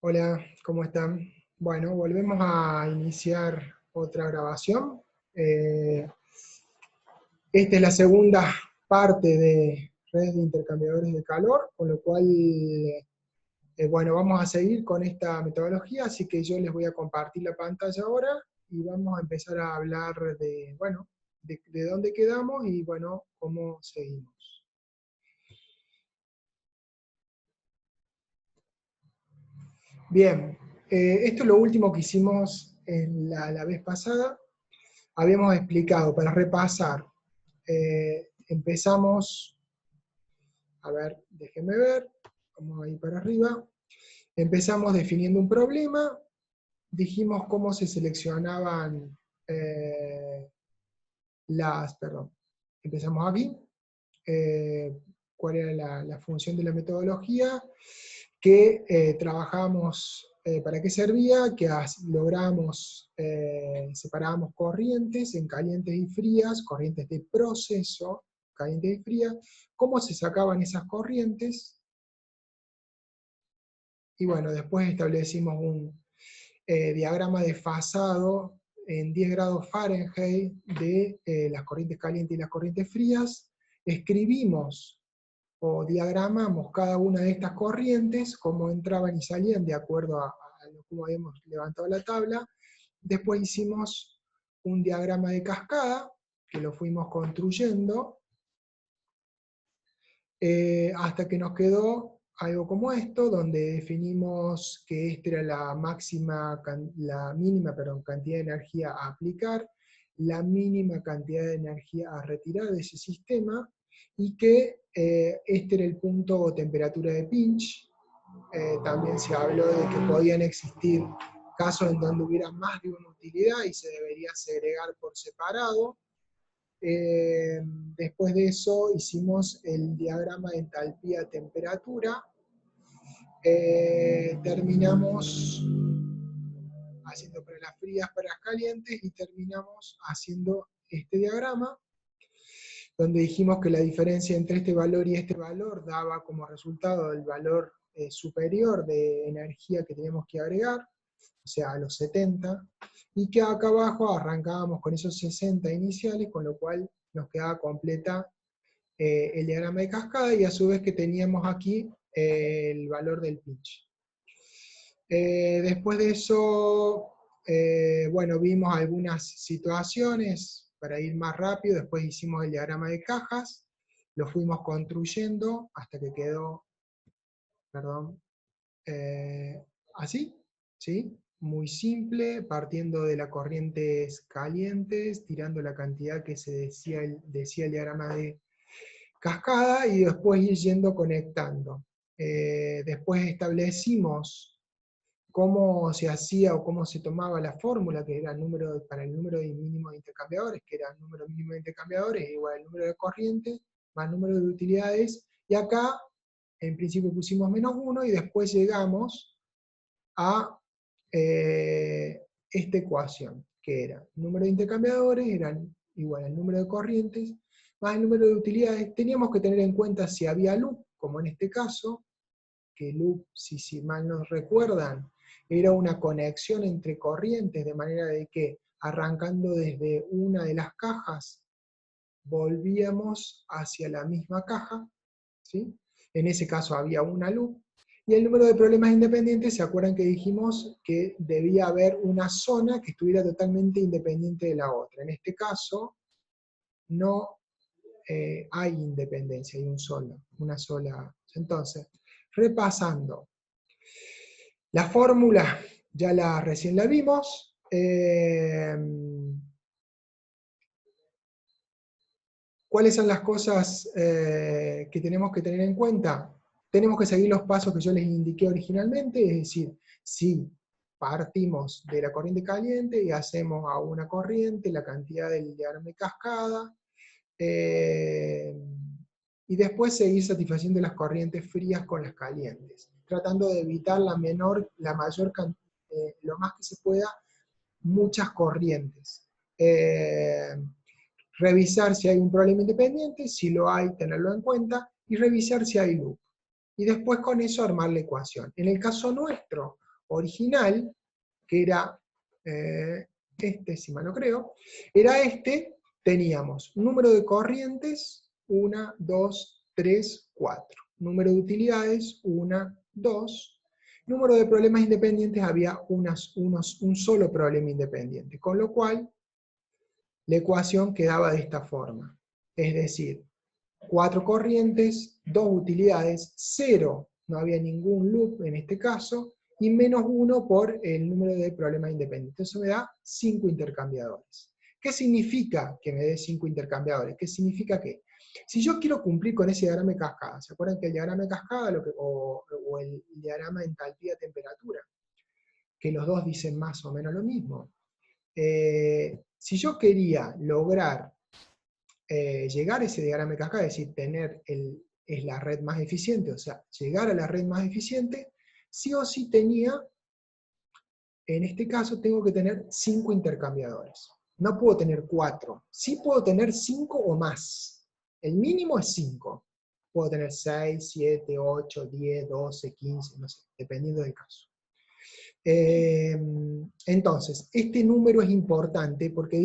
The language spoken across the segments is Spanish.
Hola, ¿cómo están? Bueno, volvemos a iniciar otra grabación. Eh, Esta es la segunda parte de redes de intercambiadores de calor, con lo cual, bueno, vamos a seguir con esta metodología, así que yo les voy a compartir la pantalla ahora y vamos a empezar a hablar de, bueno, de dónde quedamos y, bueno, cómo seguimos. Bien, esto es lo último que hicimos en la vez pasada. Habíamos explicado, para repasar, empezamos, a ver, déjenme ver, vamos ahí para arriba, empezamos definiendo un problema, dijimos cómo se seleccionaban perdón, empezamos aquí, cuál era la función de la metodología, que trabajamos, para qué servía, que logramos, separábamos corrientes en calientes y frías, corrientes de proceso, caliente y fría, cómo se sacaban esas corrientes, y bueno, después establecimos un diagrama desfasado en 10 grados Fahrenheit de las corrientes calientes y las corrientes frías, escribimos o diagramamos cada una de estas corrientes, cómo entraban y salían de acuerdo a cómo habíamos levantado la tabla. Después hicimos un diagrama de cascada, que lo fuimos construyendo, hasta que nos quedó algo como esto, donde definimos que esta era la mínima cantidad de energía a aplicar, la mínima cantidad de energía a retirar de ese sistema, y que este era el punto o temperatura de pinch. También se habló de que podían existir casos en donde hubiera más de una utilidad y se debería segregar por separado. Después de eso hicimos el diagrama de entalpía-temperatura. Terminamos haciendo para las frías, para las calientes, y terminamos haciendo este diagrama, donde dijimos que la diferencia entre este valor y este valor daba como resultado el valor superior de energía que teníamos que agregar, o sea, a los 70, y que acá abajo arrancábamos con esos 60 iniciales, con lo cual nos quedaba completa el diagrama de cascada, y a su vez que teníamos aquí el valor del pitch. Después de eso, bueno, vimos algunas situaciones para ir más rápido. Después hicimos el diagrama de cajas, lo fuimos construyendo hasta que quedó, perdón, así, ¿sí? Muy simple, partiendo de las corrientes calientes, tirando la cantidad que se decía el diagrama de cascada, y después ir yendo conectando. Después establecimos cómo se hacía o cómo se tomaba la fórmula, que era para el número mínimo de intercambiadores, que era el número mínimo de intercambiadores igual al número de corrientes, más número de utilidades, y acá en principio pusimos -1, y después llegamos a esta ecuación, que era el número de intercambiadores eran igual al número de corrientes, más el número de utilidades. Teníamos que tener en cuenta si había loop, como en este caso, que loop, si mal nos recuerdan, era una conexión entre corrientes, de manera de que arrancando desde una de las cajas, volvíamos hacia la misma caja, ¿sí? En ese caso había una loop. Y el número de problemas independientes, ¿se acuerdan que dijimos que debía haber una zona que estuviera totalmente independiente de la otra? En este caso, no hay independencia, hay una sola. Entonces, repasando, la fórmula ya recién la vimos. ¿Cuáles son las cosas que tenemos que tener en cuenta? Tenemos que seguir los pasos que yo les indiqué originalmente, es decir, si partimos de la corriente caliente y hacemos a una corriente la cantidad del diagrama de cascada, y después seguir satisfaciendo las corrientes frías con las calientes, tratando de evitar lo más que se pueda, muchas corrientes. Revisar si hay un problema independiente, si lo hay, tenerlo en cuenta, y revisar si hay loop. Y después con eso armar la ecuación. En el caso nuestro, original, que era este, si mal no creo, era este, teníamos número de corrientes, 1, 2, 3, 4. Número de utilidades, 1, 2. Número de problemas independientes, había un solo problema independiente, con lo cual la ecuación quedaba de esta forma. Es decir, 4 corrientes, 2 utilidades, 0, no había ningún loop en este caso, y menos 1 por el número de problemas independientes. Eso me da 5 intercambiadores. ¿Qué significa que me dé 5 intercambiadores? ¿Qué significa que? Si yo quiero cumplir con ese diagrama de cascada, ¿se acuerdan que el diagrama de cascada o el diagrama de entalpía-temperatura? Que los dos dicen más o menos lo mismo. Si yo quería lograr llegar a ese diagrama de cascada, es decir, es la red más eficiente, o sea, llegar a la red más eficiente, sí o sí tenía, en este caso tengo que tener 5 intercambiadores. No puedo tener 4, sí puedo tener 5 o más. El mínimo es 5. Puedo tener 6, 7, 8, 10, 12, 15, no sé, dependiendo del caso. Entonces, este número es importante porque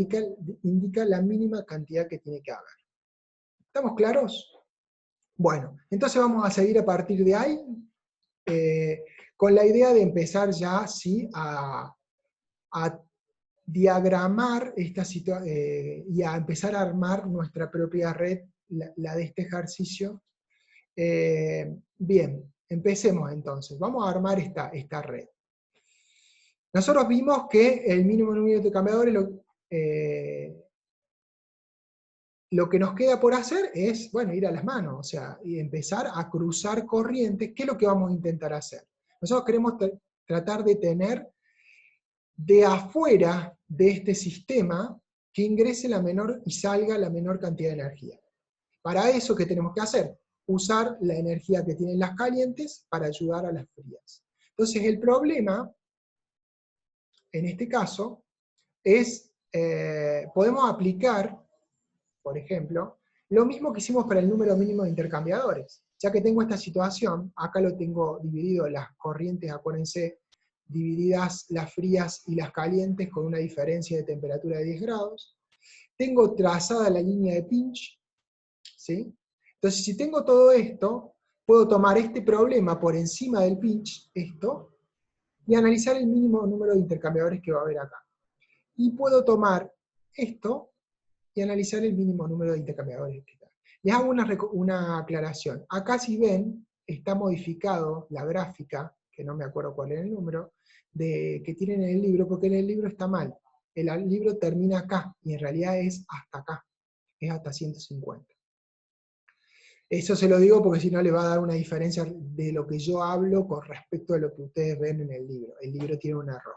indica la mínima cantidad que tiene que haber. ¿Estamos claros? Bueno, entonces vamos a seguir a partir de ahí, con la idea de empezar ya ¿sí? a diagramar esta situación y a empezar a armar nuestra propia red, la de este ejercicio. Bien, empecemos entonces. Vamos a armar esta red. Nosotros vimos que el mínimo número de intercambiadores lo que nos queda por hacer es, bueno, ir a las manos, o sea, y empezar a cruzar corrientes. ¿Qué es lo que vamos a intentar hacer? Nosotros queremos tratar de tener de afuera de este sistema que ingrese la menor y salga la menor cantidad de energía. Para eso, ¿qué tenemos que hacer? Usar la energía que tienen las calientes para ayudar a las frías. Entonces el problema, en este caso, es, podemos aplicar, por ejemplo, lo mismo que hicimos para el número mínimo de intercambiadores. Ya que tengo esta situación, acá lo tengo dividido, las corrientes, acuérdense, divididas las frías y las calientes con una diferencia de temperatura de 10 grados. Tengo trazada la línea de pinch, ¿sí? Entonces, si tengo todo esto, puedo tomar este problema por encima del pinch, esto, y analizar el mínimo número de intercambiadores que va a haber acá. Y puedo tomar esto y analizar el mínimo número de intercambiadores que está. Les hago una aclaración. Acá, si ven, está modificado la gráfica, que no me acuerdo cuál es el número, que tienen en el libro, porque en el libro está mal. El libro termina acá, y en realidad es hasta acá, es hasta 150. Eso se lo digo porque si no le va a dar una diferencia de lo que yo hablo con respecto a lo que ustedes ven en el libro. El libro tiene un error.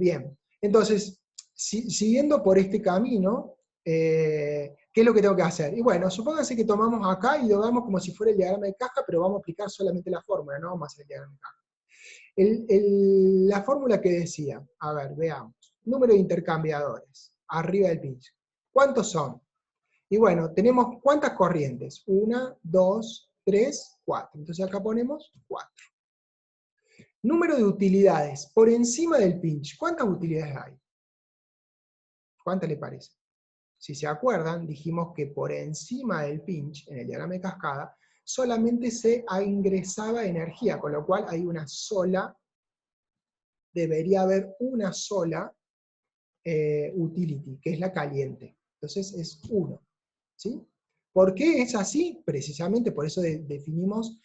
Bien, entonces, siguiendo por este camino, ¿qué es lo que tengo que hacer? Y bueno, supónganse que tomamos acá y lo damos como si fuera el diagrama de caja, pero vamos a aplicar solamente la fórmula, no vamos a hacer el diagrama de caja. La fórmula que decía, a ver, veamos, número de intercambiadores, arriba del pinch. ¿Cuántos son? Y bueno, tenemos ¿cuántas corrientes? 1, 2, 3, 4. Entonces acá ponemos 4. Número de utilidades, por encima del pinch, ¿cuántas utilidades hay? ¿Cuántas le parece? Si se acuerdan, dijimos que por encima del pinch, en el diagrama de cascada, solamente se ingresaba energía, con lo cual hay una sola, debería haber una sola utility, que es la caliente. Entonces es 1. ¿Sí? ¿Por qué es así? Precisamente por eso definimos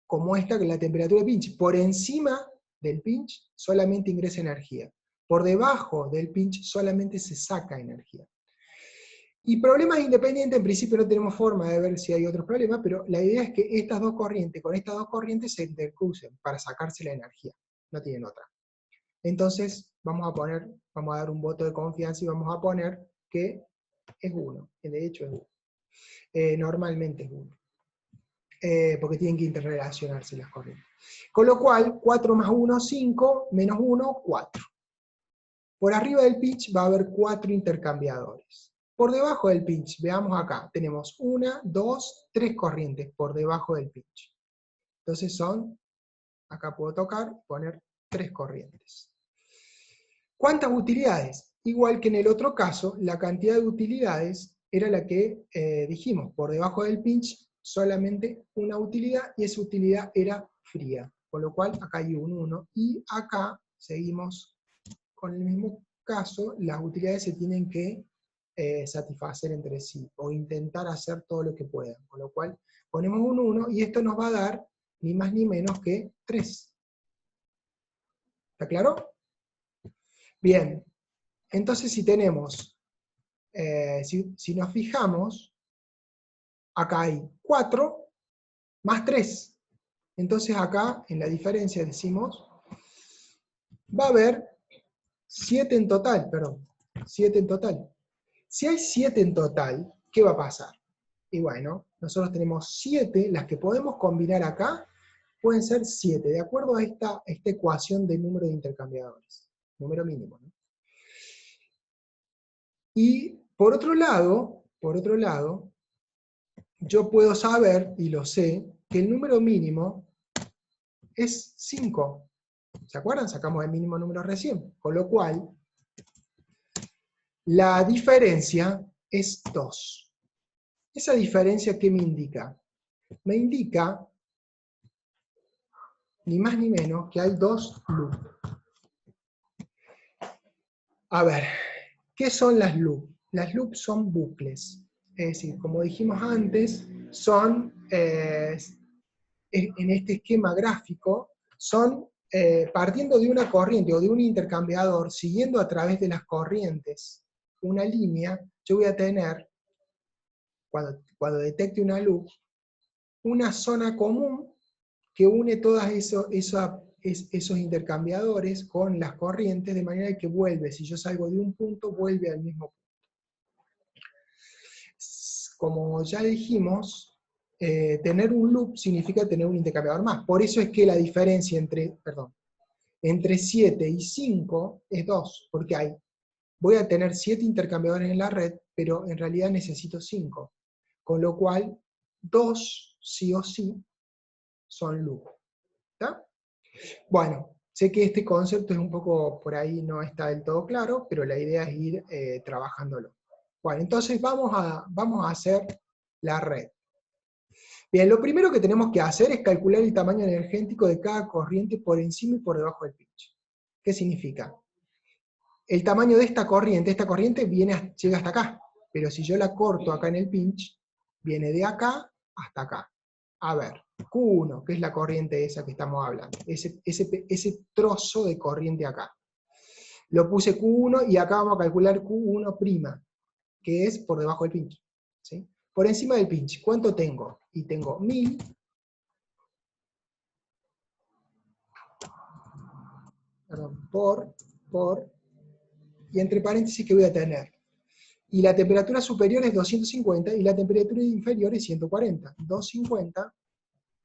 como esta la temperatura de pinch. Por encima del pinch solamente ingresa energía. Por debajo del pinch solamente se saca energía. Y problemas independientes, en principio no tenemos forma de ver si hay otros problemas, pero la idea es que estas dos corrientes, con estas dos corrientes se intercrucen para sacarse la energía. No tienen otra. Entonces, vamos a dar un voto de confianza y vamos a poner que es 1. De hecho es 1. Normalmente es 1. Porque tienen que interrelacionarse las corrientes. Con lo cual, 4 más 1, 5, menos 1, 4. Por arriba del pinch va a haber 4 intercambiadores. Por debajo del pinch, veamos acá, tenemos 1, 2, 3 corrientes por debajo del pinch. Entonces son Acá puedo tocar y poner 3 corrientes. ¿Cuántas utilidades? Igual que en el otro caso, la cantidad de utilidades era la que dijimos, por debajo del pinch solamente una utilidad, y esa utilidad era fría. Con lo cual acá hay un 1, y acá seguimos con el mismo caso, las utilidades se tienen que satisfacer entre sí, o intentar hacer todo lo que puedan. Con lo cual ponemos un 1, y esto nos va a dar ni más ni menos que 3. ¿Está claro? Bien, entonces si tenemos, si nos fijamos, acá hay 4 más 3. Entonces acá, en la diferencia decimos, va a haber 7 en total, perdón, 7 en total. Si hay 7 en total, ¿qué va a pasar? Y bueno, nosotros tenemos 7, las que podemos combinar acá, pueden ser 7, de acuerdo a esta ecuación de número de intercambiadores, número mínimo, ¿no? Y por otro lado, yo puedo saber, y lo sé, que el número mínimo es 5. ¿Se acuerdan? Sacamos el mínimo número recién. Con lo cual, la diferencia es 2. ¿Esa diferencia qué me indica? Me indica, ni más ni menos, que hay 2 loops. A ver, ¿qué son las loops? Las loops son bucles. Es decir, como dijimos antes, son, en este esquema gráfico, son partiendo de una corriente o de un intercambiador, siguiendo a través de las corrientes una línea, yo voy a tener, cuando detecte una loop, una zona común que une todos esos intercambiadores con las corrientes, de manera que vuelve, si yo salgo de un punto, vuelve al mismo punto. Como ya dijimos, tener un loop significa tener un intercambiador más. Por eso es que la diferencia entre 7 y 5 es 2, porque voy a tener 7 intercambiadores en la red, pero en realidad necesito 5. Con lo cual, 2 sí o sí son loop. ¿Está? Bueno, sé que este concepto es un poco, por ahí no está del todo claro, pero la idea es ir trabajándolo. Bueno, entonces vamos a hacer la red. Bien, lo primero que tenemos que hacer es calcular el tamaño energético de cada corriente por encima y por debajo del pinch. ¿Qué significa? El tamaño de esta corriente llega hasta acá, pero si yo la corto acá en el pinch, viene de acá hasta acá. A ver, Q1, que es la corriente esa que estamos hablando, ese trozo de corriente acá. Lo puse Q1 y acá vamos a calcular Q1', que es por debajo del pinch. ¿Sí? Por encima del pinch, ¿cuánto tengo? Y tengo 1000 por, y entre paréntesis, ¿qué voy a tener? Y la temperatura superior es 250 y la temperatura inferior es 140. 250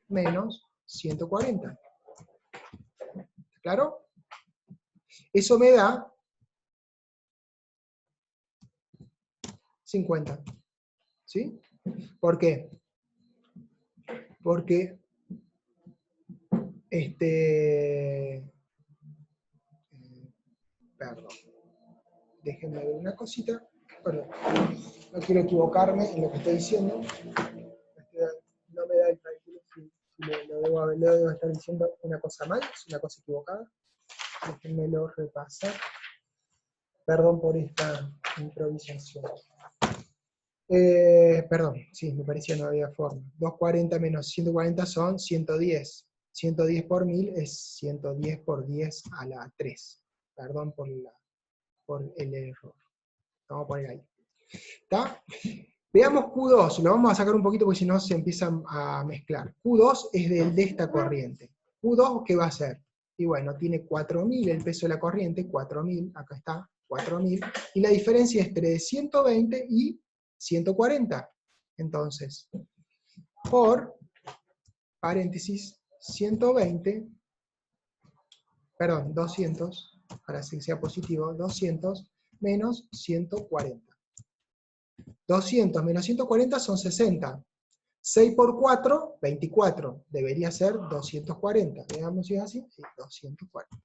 menos 140. ¿Claro? Eso me da 50. ¿Sí? ¿Por qué? Porque perdón. Déjenme ver una cosita. Perdón. No quiero equivocarme en lo que estoy diciendo. No me da el cálculo si lo debo estar diciendo una cosa mal, es una cosa equivocada. Déjenmelo repasar. Perdón por esta improvisación. Perdón, sí, me parecía no había forma. 240 menos 140 son 110. 110 por 1000 es 110 por 10 a la 3. Perdón por el error. Vamos a poner ahí. ¿Está? Veamos Q2, lo vamos a sacar un poquito porque si no se empiezan a mezclar. Q2 es de esta corriente. ¿Q2 qué va a hacer? Y bueno, tiene 4000 el peso de la corriente, 4000, acá está, 4000, y la diferencia es entre 120 y 140. Entonces, por, paréntesis, 120, perdón, 200, para que sea positivo, 200 menos 140. 200 menos 140 son 60. 6 por 4, 24. Debería ser 240. Veamos si es así. Sí, 240.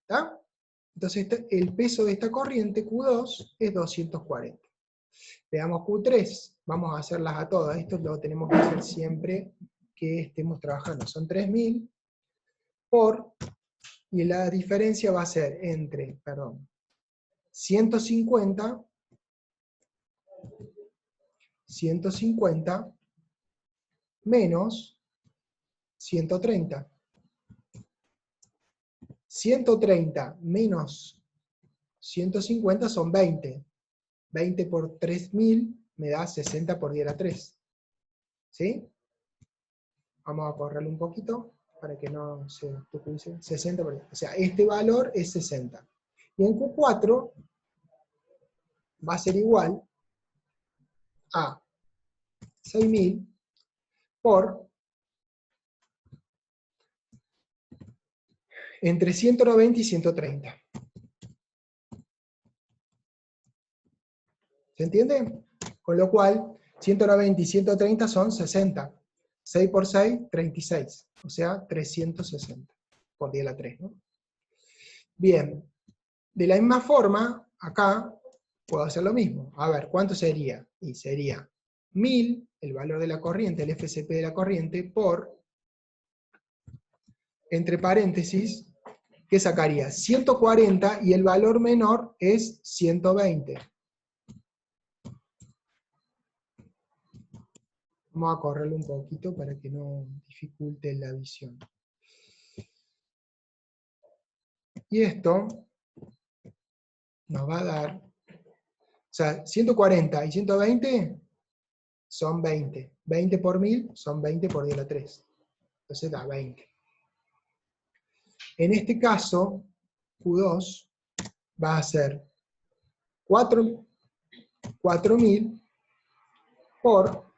¿Está? Entonces el peso de esta corriente, Q2, es 240. Veamos Q3. Vamos a hacerlas a todas. Esto lo tenemos que hacer siempre que estemos trabajando. Son 3000 por, y la diferencia va a ser entre, 150 menos 130. 130 menos 150 son 20. 20 por 3000 me da 60 por 10 a la 3. ¿Sí? Vamos a correrlo un poquito para que no se tupice. 60 por 10. O sea, este valor es 60. Y en Q4 va a ser igual a 6000 por entre 190 y 130. ¿Se entiende? Con lo cual, 190 y 130 son 60. 6 por 6, 36. O sea, 360 por 10 a la 3, ¿no? Bien. De la misma forma, acá puedo hacer lo mismo. A ver, ¿cuánto sería? Y sería 1000, el valor de la corriente, el FCP de la corriente, por, entre paréntesis, ¿qué sacaría? 140 y el valor menor es 120. Vamos a correrlo un poquito para que no dificulte la visión. Y esto nos va a dar, o sea, 140 y 120 son 20. 20 por 1000 son 20 por 10 a la 3. Entonces da 20. En este caso, Q2 va a ser 4000 por,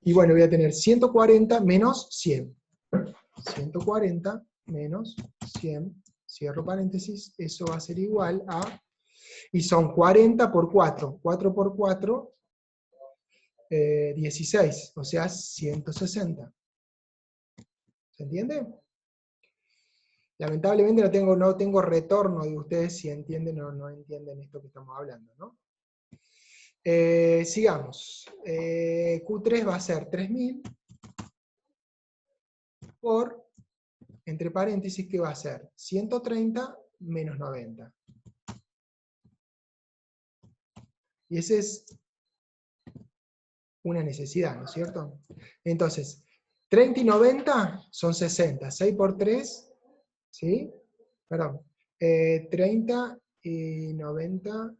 y bueno, voy a tener 140 menos 100. 140 menos 100, cierro paréntesis, eso va a ser igual a, y son 40 por 4, 4 por 4, 16, o sea, 160. ¿Se entiende? Lamentablemente no tengo retorno de ustedes si entienden o no entienden esto que estamos hablando, ¿no? Sigamos. Q3 va a ser 3000 por, entre paréntesis, ¿qué va a ser? 130 menos 90. Y esa es una necesidad, ¿no es cierto? Entonces, 30 y 90 son 60. 6 por 3, ¿sí? Perdón. 30 y 90,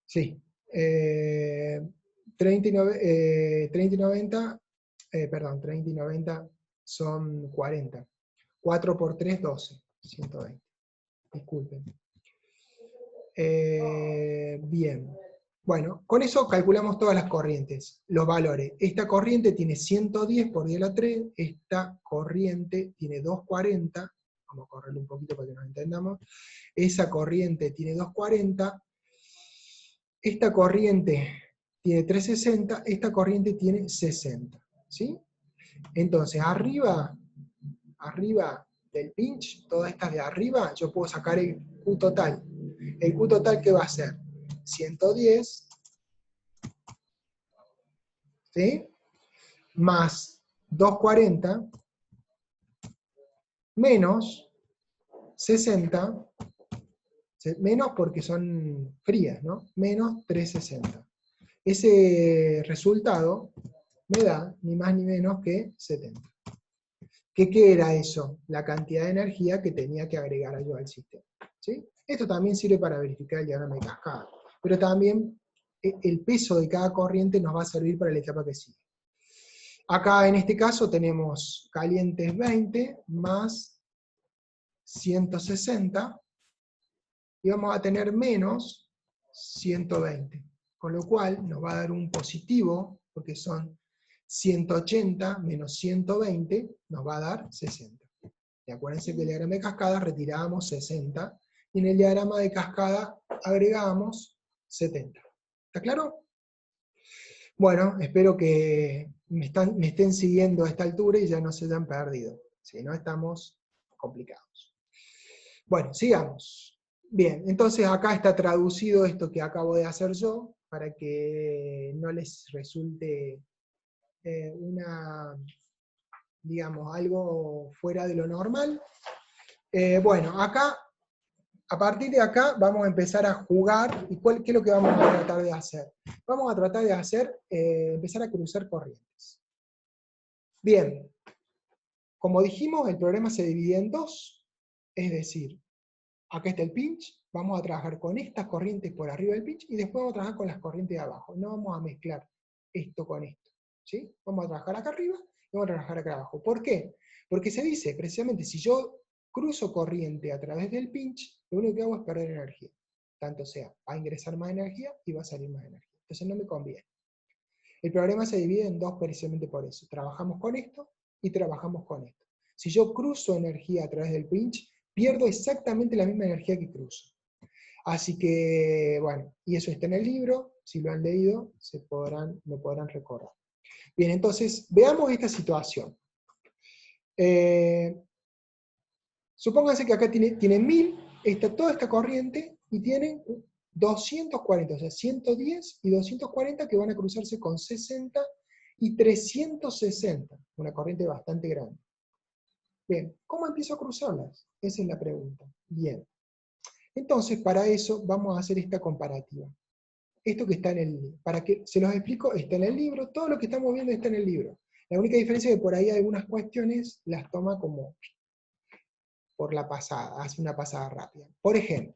sí. 30 y 90, perdón, 30 y 90 son 40. 4 por 3, 12. 120. Disculpen. Bien. Bueno, con eso calculamos todas las corrientes, los valores. Esta corriente tiene 110 por 10 a la 3, esta corriente tiene 240, vamos a correrlo un poquito para que nos entendamos, esa corriente tiene 240, esta corriente tiene 360, esta corriente tiene 60, ¿sí? Entonces, arriba del pinch, todas estas de arriba, yo puedo sacar el Q total. ¿El Q total qué va a ser? 110, ¿sí? Más 240, menos 60, menos porque son frías, ¿no? Menos 360. Ese resultado me da ni más ni menos que 70. ¿Qué era eso? La cantidad de energía que tenía que agregar yo al sistema, ¿sí? Esto también sirve para verificar el diagrama de cascada, pero también el peso de cada corriente nos va a servir para la etapa que sigue. Acá en este caso tenemos calientes 20 más 160, y vamos a tener menos 120, con lo cual nos va a dar un positivo, porque son 180 menos 120, nos va a dar 60. Y acuérdense que en el diagrama de cascada retirábamos 60, y en el diagrama de cascada agregábamos 70. ¿Está claro? Bueno, espero que me estén siguiendo a esta altura y ya no se hayan perdido. Si no, estamos complicados. Bueno, sigamos. Bien, entonces acá está traducido esto que acabo de hacer yo, para que no les resulte digamos, algo fuera de lo normal. Bueno, acá, a partir de acá, vamos a empezar a jugar. ¿Y qué es lo que vamos a tratar de hacer? Vamos a tratar de empezar a cruzar corrientes. Bien, como dijimos, el problema se divide en dos, es decir, acá está el pinch, vamos a trabajar con estas corrientes por arriba del pinch, y después vamos a trabajar con las corrientes de abajo. No vamos a mezclar esto con esto, ¿sí? Vamos a trabajar acá arriba y vamos a trabajar acá abajo. ¿Por qué? Porque se dice, precisamente, si yo cruzo corriente a través del pinch, lo único que hago es perder energía. Tanto sea, va a ingresar más energía y va a salir más energía. Entonces no me conviene. El problema se divide en dos precisamente por eso. Trabajamos con esto y trabajamos con esto. Si yo cruzo energía a través del pinch, pierdo exactamente la misma energía que cruzo. Así que, bueno, y eso está en el libro, si lo han leído, lo podrán recordar. Bien, entonces, veamos esta situación. Supónganse que acá tiene 1000, está toda esta corriente, y tienen 240, o sea, 110 y 240 que van a cruzarse con 60 y 360, una corriente bastante grande. Bien, ¿cómo empiezo a cruzarlas? Esa es la pregunta. Bien. Entonces, para eso vamos a hacer esta comparativa. Esto que está en el libro, para que se los explico, está en el libro, todo lo que estamos viendo está en el libro. La única diferencia es que por ahí algunas cuestiones las toma como por la pasada, hace una pasada rápida. Por ejemplo,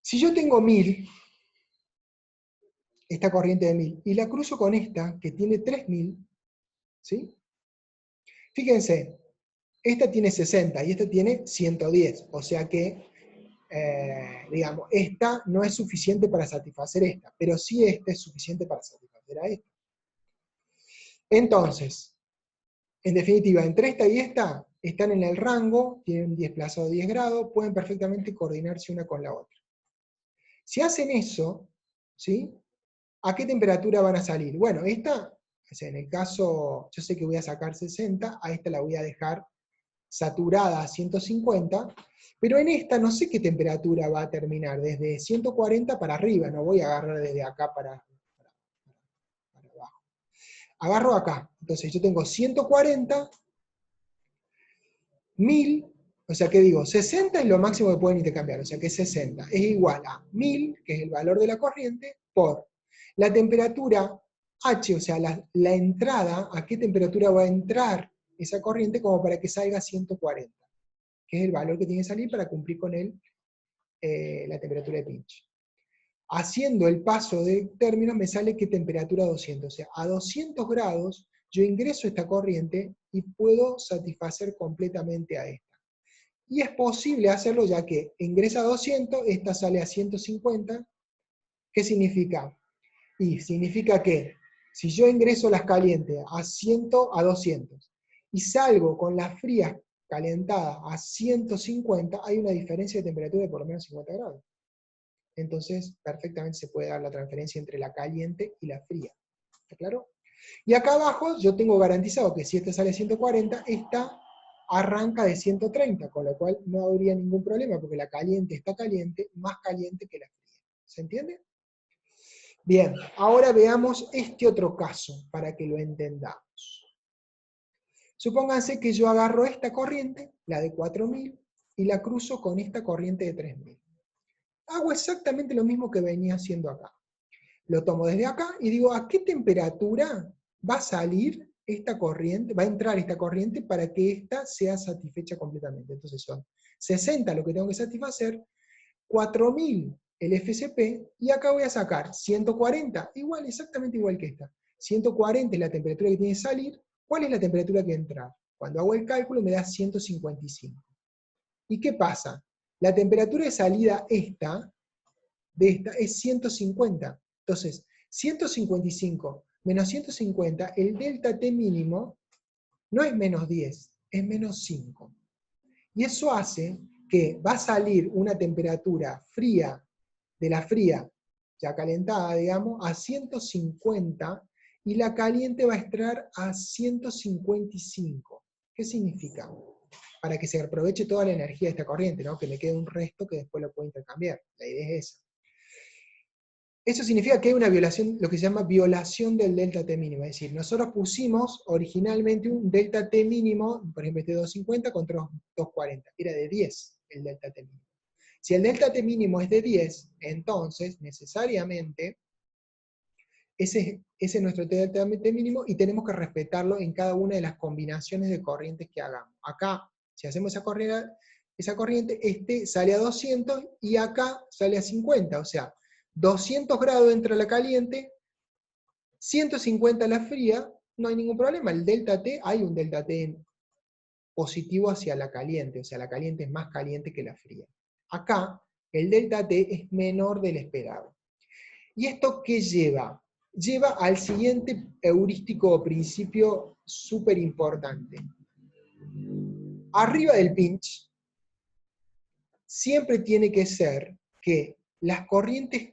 si yo tengo 1000, esta corriente de 1000, y la cruzo con esta, que tiene 3000, ¿sí? Fíjense, esta tiene 60 y esta tiene 110, o sea que, digamos, esta no es suficiente para satisfacer esta, pero sí esta es suficiente para satisfacer a esta. Entonces, en definitiva, entre esta y esta, están en el rango, tienen un desplazado de 10 grados, pueden perfectamente coordinarse una con la otra. Si hacen eso, ¿sí? ¿A qué temperatura van a salir? Bueno, esta, o sea, en el caso, yo sé que voy a sacar 60, a esta la voy a dejar saturada a 150, pero en esta no sé qué temperatura va a terminar, desde 140 para arriba, no voy a agarrar desde acá para abajo. Agarro acá, entonces yo tengo 140, 1000, o sea que digo, 60 es lo máximo que pueden intercambiar, o sea que 60 es igual a 1000, que es el valor de la corriente, por la temperatura H, o sea, la entrada, a qué temperatura va a entrar esa corriente como para que salga 140, que es el valor que tiene que salir para cumplir con la temperatura de pinch. Haciendo el paso de términos me sale que temperatura 200, o sea, a 200 grados yo ingreso esta corriente y puedo satisfacer completamente a esta. Y es posible hacerlo ya que ingresa a 200, esta sale a 150. ¿Qué significa? Y significa que si yo ingreso las calientes a 200 y salgo con las frías calentadas a 150, hay una diferencia de temperatura de por lo menos 50 grados. Entonces, perfectamente se puede dar la transferencia entre la caliente y la fría. ¿Está claro? Y acá abajo yo tengo garantizado que si esta sale a 140, esta arranca de 130, con lo cual no habría ningún problema, porque la caliente está caliente, más caliente que la fría. ¿Se entiende? Bien, ahora veamos este otro caso, para que lo entendamos. Supónganse que yo agarro esta corriente, la de 4000, y la cruzo con esta corriente de 3000. Hago exactamente lo mismo que venía haciendo acá. Lo tomo desde acá y digo, ¿a qué temperatura va a salir esta corriente, va a entrar esta corriente para que ésta sea satisfecha completamente? Entonces son 60 lo que tengo que satisfacer, 4000 el FCP, y acá voy a sacar 140, exactamente igual que esta. 140 es la temperatura que tiene que salir. ¿Cuál es la temperatura que entra? Cuando hago el cálculo me da 155. ¿Y qué pasa? La temperatura de salida de esta es 150. Entonces, 155 menos 150, el delta T mínimo no es menos 10, es menos 5. Y eso hace que va a salir una temperatura fría de la fría ya calentada, digamos, a 150, y la caliente va a estar a 155. ¿Qué significa? Para que se aproveche toda la energía de esta corriente, ¿no? Que me quede un resto que después lo puedo intercambiar. La idea es esa. Eso significa que hay una violación, lo que se llama violación del delta T mínimo. Es decir, nosotros pusimos originalmente un delta T mínimo, por ejemplo, este 250 contra 240. Era de 10 el delta T mínimo. Si el delta T mínimo es de 10, entonces, necesariamente, ese es nuestro delta T mínimo y tenemos que respetarlo en cada una de las combinaciones de corrientes que hagamos. Acá, si hacemos esa corriente, este sale a 200 y acá sale a 50, o sea, 200 grados entra la caliente, 150 la fría, no hay ningún problema. El delta T, hay un delta T positivo hacia la caliente, o sea, la caliente es más caliente que la fría. Acá, el delta T es menor del esperado. ¿Y esto qué lleva? Lleva al siguiente heurístico o principio súper importante. Arriba del pinch, siempre tiene que ser que las corrientes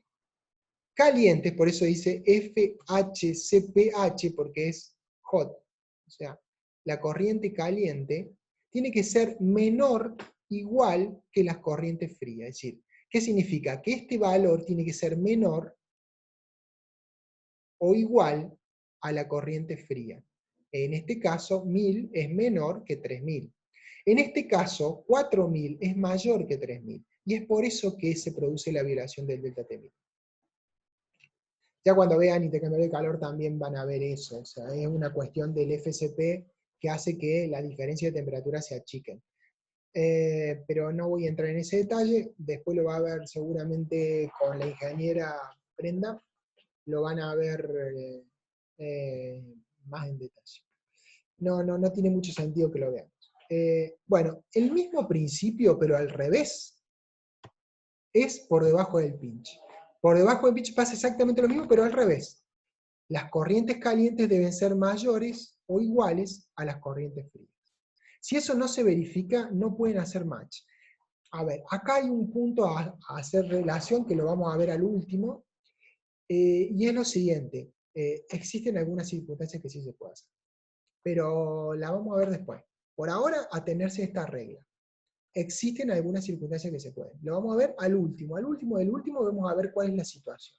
calientes, por eso dice FHCPH, porque es hot, o sea, la corriente caliente tiene que ser menor, igual que las corrientes frías. Es decir, ¿qué significa? Que este valor tiene que ser menor o igual a la corriente fría. En este caso, 1000 es menor que 3000. En este caso, 4000 es mayor que 3000. Y es por eso que se produce la violación del delta T. Ya cuando vean intercambio de calor también van a ver eso. O sea, es una cuestión del FSP que hace que la diferencia de temperatura se achiquen. Pero no voy a entrar en ese detalle. Después lo va a ver seguramente con la ingeniera Brenda. Lo van a ver más en detalle. No tiene mucho sentido que lo veamos. Bueno, el mismo principio, pero al revés, es por debajo del pinch. Por debajo del pinch pasa exactamente lo mismo, pero al revés. Las corrientes calientes deben ser mayores o iguales a las corrientes frías. Si eso no se verifica, no pueden hacer match. A ver, acá hay un punto a hacer relación, que lo vamos a ver al último, y es lo siguiente. Existen algunas circunstancias que sí se puede hacer, pero la vamos a ver después. Por ahora, atenerse a esta regla. Existen algunas circunstancias que se pueden. Lo vamos a ver al último. Al último del último vamos a ver cuál es la situación.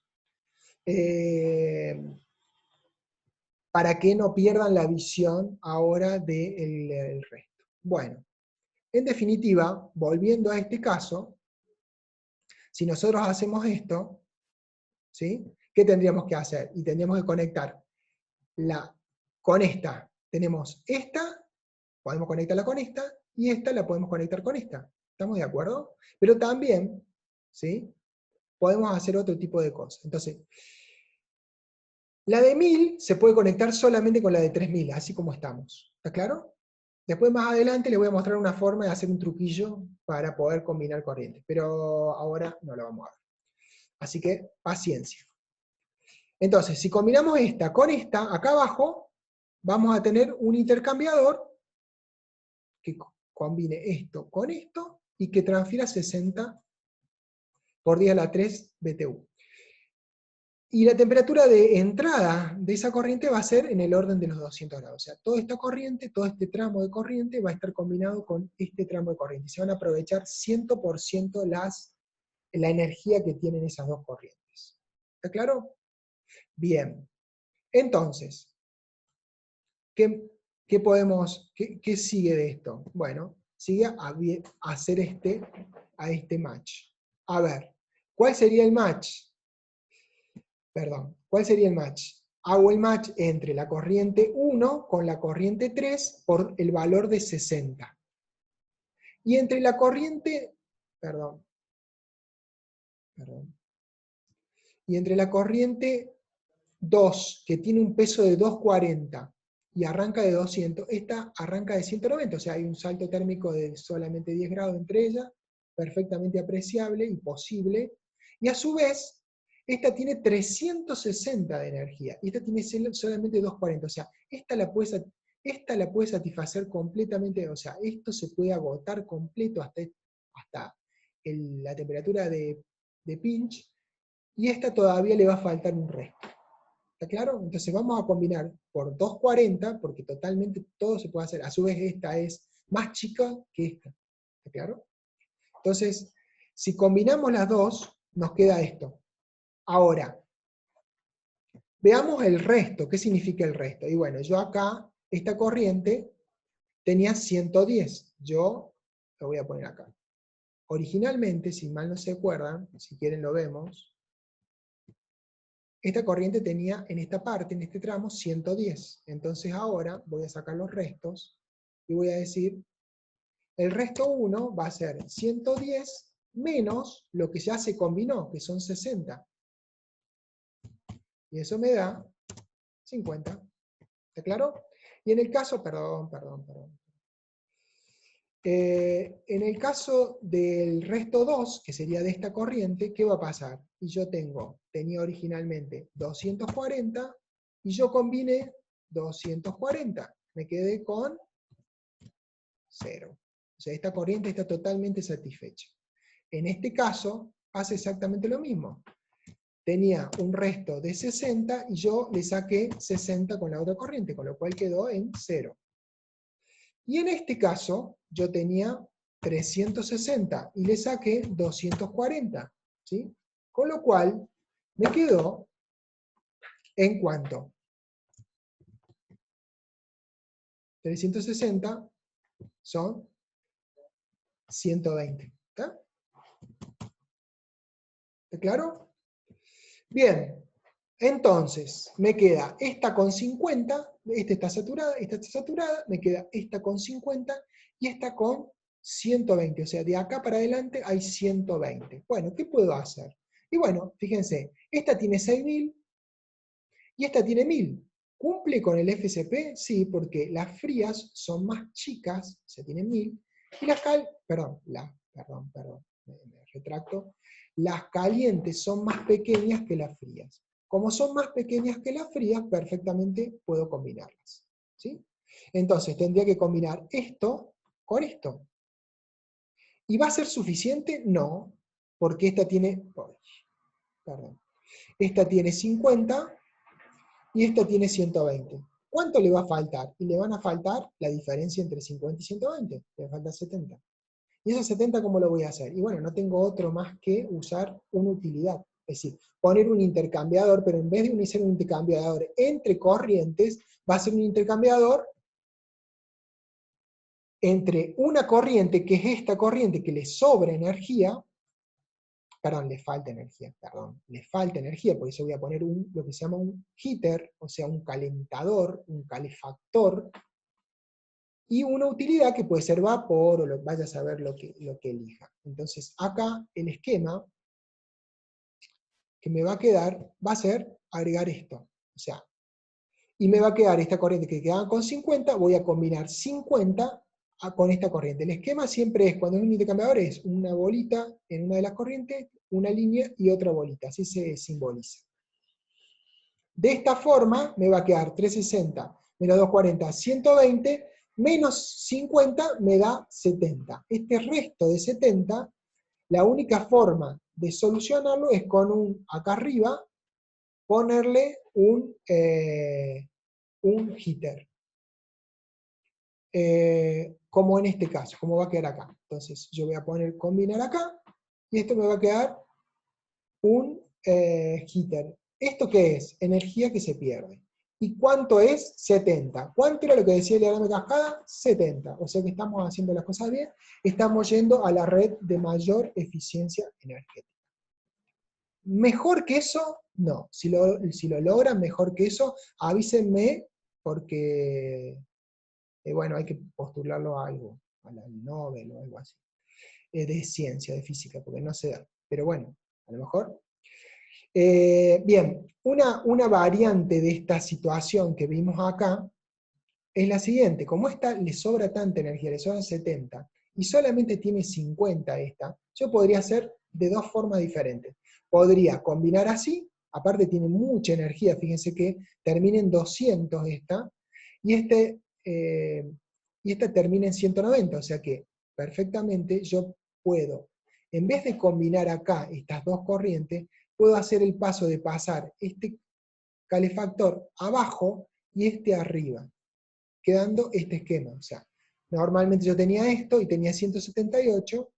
Para que no pierdan la visión ahora del resto. Bueno, en definitiva, volviendo a este caso, si nosotros hacemos esto, ¿sí? ¿Qué tendríamos que hacer? Y tendríamos que conectar con esta. Tenemos esta, podemos conectarla con esta, y esta la podemos conectar con esta. ¿Estamos de acuerdo? Pero también, ¿sí? Podemos hacer otro tipo de cosas. Entonces, la de 1000 se puede conectar solamente con la de 3000, así como estamos. ¿Está claro? Después más adelante les voy a mostrar una forma de hacer un truquillo para poder combinar corrientes, pero ahora no lo vamos a ver. Así que paciencia. Entonces, si combinamos esta con esta, acá abajo, vamos a tener un intercambiador que combine esto con esto y que transfiera 60 por 10 a la 3 BTU. Y la temperatura de entrada de esa corriente va a ser en el orden de los 200 grados. O sea, toda esta corriente, todo este tramo de corriente va a estar combinado con este tramo de corriente. Se van a aprovechar 100% la energía que tienen esas dos corrientes. ¿Está claro? Bien. Entonces, ¿qué sigue de esto? Bueno, sigue a hacer este match. A ver, ¿cuál sería el match? Perdón, ¿cuál sería el match? Hago el match entre la corriente 1 con la corriente 3 por el valor de 60. Y entre la corriente, y entre la corriente 2, que tiene un peso de 240 y arranca de 200, esta arranca de 190, o sea, hay un salto térmico de solamente 10 grados entre ellas, perfectamente apreciable y posible, y a su vez, esta tiene 360 de energía, y esta tiene solamente 240, o sea, esta la puede satisfacer completamente, o sea, esto se puede agotar completo hasta la temperatura de pinch, y esta todavía le va a faltar un resto. ¿Está claro? Entonces vamos a combinar por 240, porque totalmente todo se puede hacer. A su vez esta es más chica que esta. ¿Está claro? Entonces, si combinamos las dos, nos queda esto. Ahora, veamos el resto. ¿Qué significa el resto? Y bueno, yo acá, esta corriente tenía 110. Yo lo voy a poner acá. Originalmente, si mal no se acuerdan, si quieren lo vemos, esta corriente tenía en esta parte, en este tramo, 110. Entonces ahora voy a sacar los restos y voy a decir, el resto 1 va a ser 110 menos lo que ya se combinó, que son 60. Y eso me da 50. ¿Está claro? Y en el caso, perdón. En el caso del resto 2, que sería de esta corriente, ¿qué va a pasar? Y yo tenía originalmente 240, y yo combiné 240. Me quedé con 0. O sea, esta corriente está totalmente satisfecha. En este caso, hace exactamente lo mismo. Tenía un resto de 60, y yo le saqué 60 con la otra corriente, con lo cual quedó en 0. Y en este caso, yo tenía 360 y le saqué 240, ¿sí? Con lo cual, me quedó en cuánto. 360 son 120. ¿Está? ¿Está claro? Bien, entonces, me queda esta con 50, esta está saturada, me queda esta con 50 y esta con 120, o sea, de acá para adelante hay 120. Bueno, ¿qué puedo hacer? Y bueno, fíjense, esta tiene 6000 y esta tiene 1000. ¿Cumple con el FSP? Sí, porque las frías son más chicas, o sea, tienen 1000, y me retracto, las calientes son más pequeñas que las frías. Como son más pequeñas que las frías, perfectamente puedo combinarlas. ¿Sí? Entonces tendría que combinar esto con esto. ¿Y va a ser suficiente? No, porque esta tiene, esta tiene 50 y esta tiene 120. ¿Cuánto le va a faltar? Y le van a faltar la diferencia entre 50 y 120, le falta 70. ¿Y esos 70 cómo lo voy a hacer? Y bueno, no tengo otro más que usar una utilidad. Es decir, poner un intercambiador, pero en vez de unir un intercambiador entre corrientes, va a ser un intercambiador entre una corriente, que es esta corriente que le sobra energía, le falta energía, por eso voy a poner lo que se llama un heater, o sea, un calentador, un calefactor, y una utilidad que puede ser vapor, o vaya a saber lo que elija. Entonces, acá el esquema que me va a quedar va a ser agregar esto. O sea, y me va a quedar esta corriente que quedaba con 50, voy a combinar 50 con esta corriente. El esquema siempre es, cuando es un intercambiador, es una bolita en una de las corrientes, una línea y otra bolita, así se simboliza. De esta forma me va a quedar 360 menos 240, 120, menos 50 me da 70. Este resto de 70, la única forma de solucionarlo es con acá arriba, ponerle un heater. Como en este caso, como va a quedar acá. Entonces yo voy a poner combinar acá, y esto me va a quedar un heater. ¿Esto qué es? Energía que se pierde. ¿Y cuánto es? 70. ¿Cuánto era lo que decía el diagrama de cascada? 70. O sea que estamos haciendo las cosas bien, estamos yendo a la red de mayor eficiencia energética. Mejor que eso, no. Si lo logran mejor que eso, avísenme, porque bueno, hay que postularlo a algo, al Nobel o algo así, de ciencia, de física, porque no se da. Pero bueno, a lo mejor. Bien, una variante de esta situación que vimos acá es la siguiente. Como esta le sobra tanta energía, le sobran 70, y solamente tiene 50 esta, yo podría hacer de dos formas diferentes. Podría combinar así, aparte tiene mucha energía, fíjense que termina en 200 esta, y esta termina en 190, o sea que perfectamente yo puedo, en vez de combinar acá estas dos corrientes, puedo hacer el paso de pasar este calefactor abajo y este arriba, quedando este esquema. O sea, normalmente yo tenía esto y tenía 178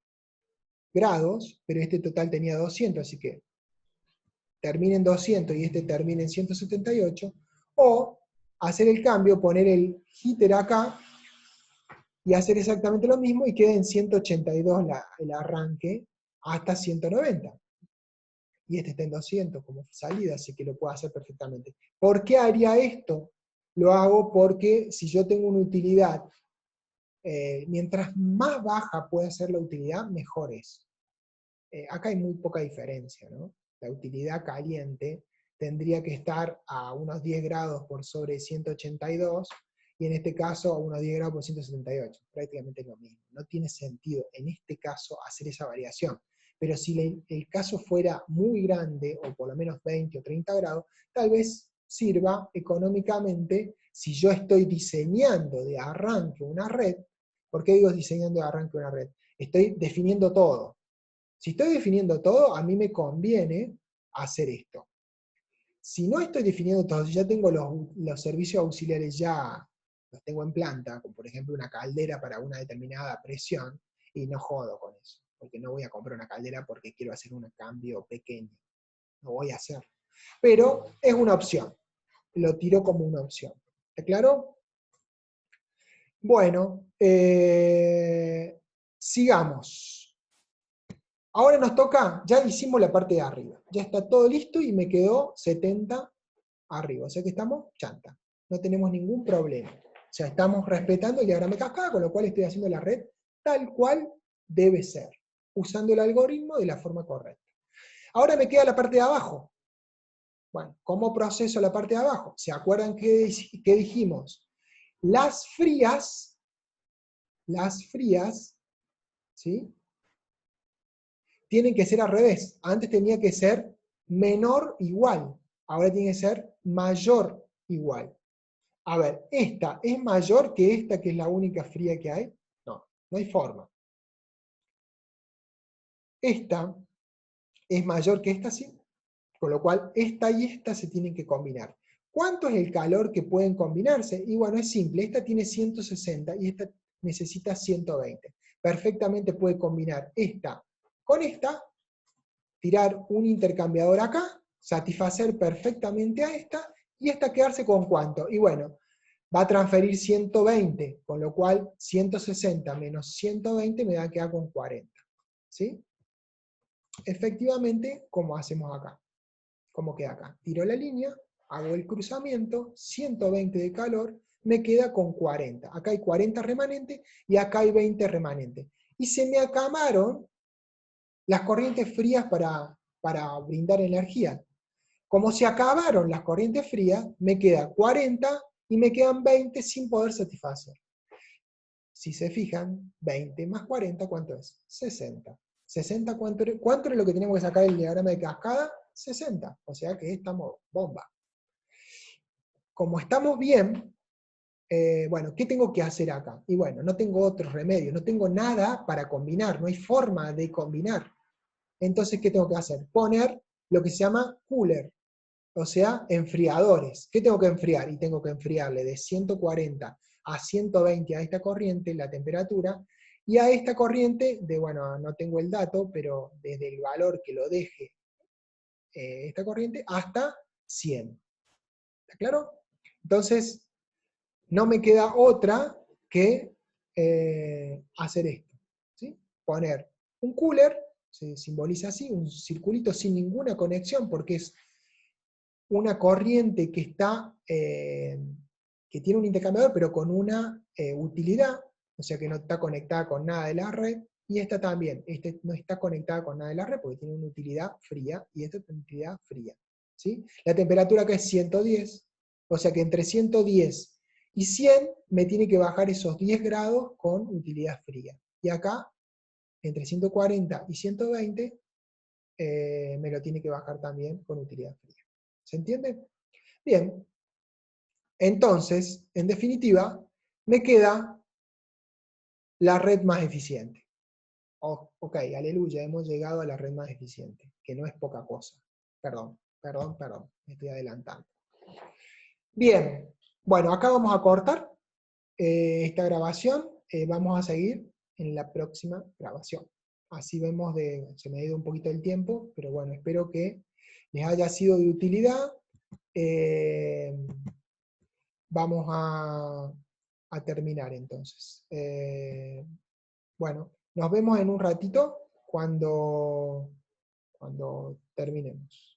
grados, pero este total tenía 200, así que termina en 200 y este termina en 178, o hacer el cambio, poner el heater acá, y hacer exactamente lo mismo y queda en 182 el arranque hasta 190. Y este está en 200 como salida, así que lo puedo hacer perfectamente. ¿Por qué haría esto? Lo hago porque si yo tengo una utilidad, mientras más baja puede ser la utilidad, mejor es. Acá hay muy poca diferencia, ¿no? La utilidad caliente tendría que estar a unos 10 grados por sobre 182, y en este caso a unos 10 grados por 178, prácticamente lo mismo. No tiene sentido en este caso hacer esa variación. Pero si el caso fuera muy grande, o por lo menos 20 o 30 grados, tal vez sirva económicamente si yo estoy diseñando de arranque una red. ¿Por qué digo diseñando de arranque una red? Estoy definiendo todo. Si estoy definiendo todo, a mí me conviene hacer esto. Si no estoy definiendo todo, si ya tengo los servicios auxiliares ya los tengo en planta, como por ejemplo una caldera para una determinada presión, y no jodo con eso, porque no voy a comprar una caldera porque quiero hacer un cambio pequeño. No voy a hacerlo. Pero es una opción. Lo tiro como una opción. ¿Está claro? Bueno, sigamos. Ahora nos toca, ya hicimos la parte de arriba, ya está todo listo y me quedó 70 arriba, o sea que estamos chanta, no tenemos ningún problema. O sea, estamos respetando el diagrama de cascada, con lo cual estoy haciendo la red tal cual debe ser, usando el algoritmo de la forma correcta. Ahora me queda la parte de abajo. Bueno, ¿cómo proceso la parte de abajo? ¿Se acuerdan que dijimos? Las frías, ¿sí? Tienen que ser al revés. Antes tenía que ser menor igual. Ahora tiene que ser mayor igual. A ver, ¿esta es mayor que esta, que es la única fría que hay? No, no hay forma. Esta es mayor que esta, sí. Con lo cual, esta y esta se tienen que combinar. ¿Cuánto es el calor que pueden combinarse? Y bueno, es simple. Esta tiene 160 y esta necesita 120. Perfectamente puede combinar esta con esta, tirar un intercambiador acá, satisfacer perfectamente a esta, y esta quedarse con ¿cuánto? Y bueno, va a transferir 120, con lo cual 160 menos 120 me va a quedar con 40. ¿Sí? Efectivamente, como hacemos acá. Como queda acá. Tiro la línea, hago el cruzamiento, 120 de calor, me queda con 40. Acá hay 40 remanentes y acá hay 20 remanentes. Y se me acabaron las corrientes frías para brindar energía. Como se acabaron las corrientes frías, me queda 40 y me quedan 20 sin poder satisfacer. Si se fijan, 20 más 40, ¿cuánto es? 60. 60, ¿cuánto es lo que tenemos que sacar del diagrama de cascada? 60. O sea que estamos bomba. Como estamos bien, bueno, ¿qué tengo que hacer acá? Y bueno, no tengo otro remedio, no tengo nada para combinar, no hay forma de combinar. Entonces, ¿qué tengo que hacer? Poner lo que se llama cooler, o sea, enfriadores. ¿Qué tengo que enfriar? Y tengo que enfriarle de 140 a 120 a esta corriente, la temperatura, y a esta corriente, bueno, no tengo el dato, pero desde el valor que lo deje esta corriente hasta 100. ¿Está claro? Entonces, no me queda otra que hacer esto. ¿Sí? Poner un cooler, se simboliza así, un circulito sin ninguna conexión, porque es una corriente que que tiene un intercambiador, pero con una utilidad, o sea que no está conectada con nada de la red, y esta también, esta no está conectada con nada de la red porque tiene una utilidad fría, y esta es una utilidad fría. ¿Sí? La temperatura acá es 110, o sea que entre 110 y 100 me tiene que bajar esos 10 grados con utilidad fría. Y acá, entre 140 y 120, me lo tiene que bajar también con utilidad fría. ¿Se entiende? Bien. Entonces, en definitiva, me queda la red más eficiente. Ok, aleluya, hemos llegado a la red más eficiente, que no es poca cosa. Perdón, me estoy adelantando. Bien, bueno, acá vamos a cortar esta grabación, vamos a seguir en la próxima grabación. Así vemos, se me ha ido un poquito el tiempo, pero bueno, espero que les haya sido de utilidad. Vamos a terminar entonces. Bueno, nos vemos en un ratito cuando terminemos.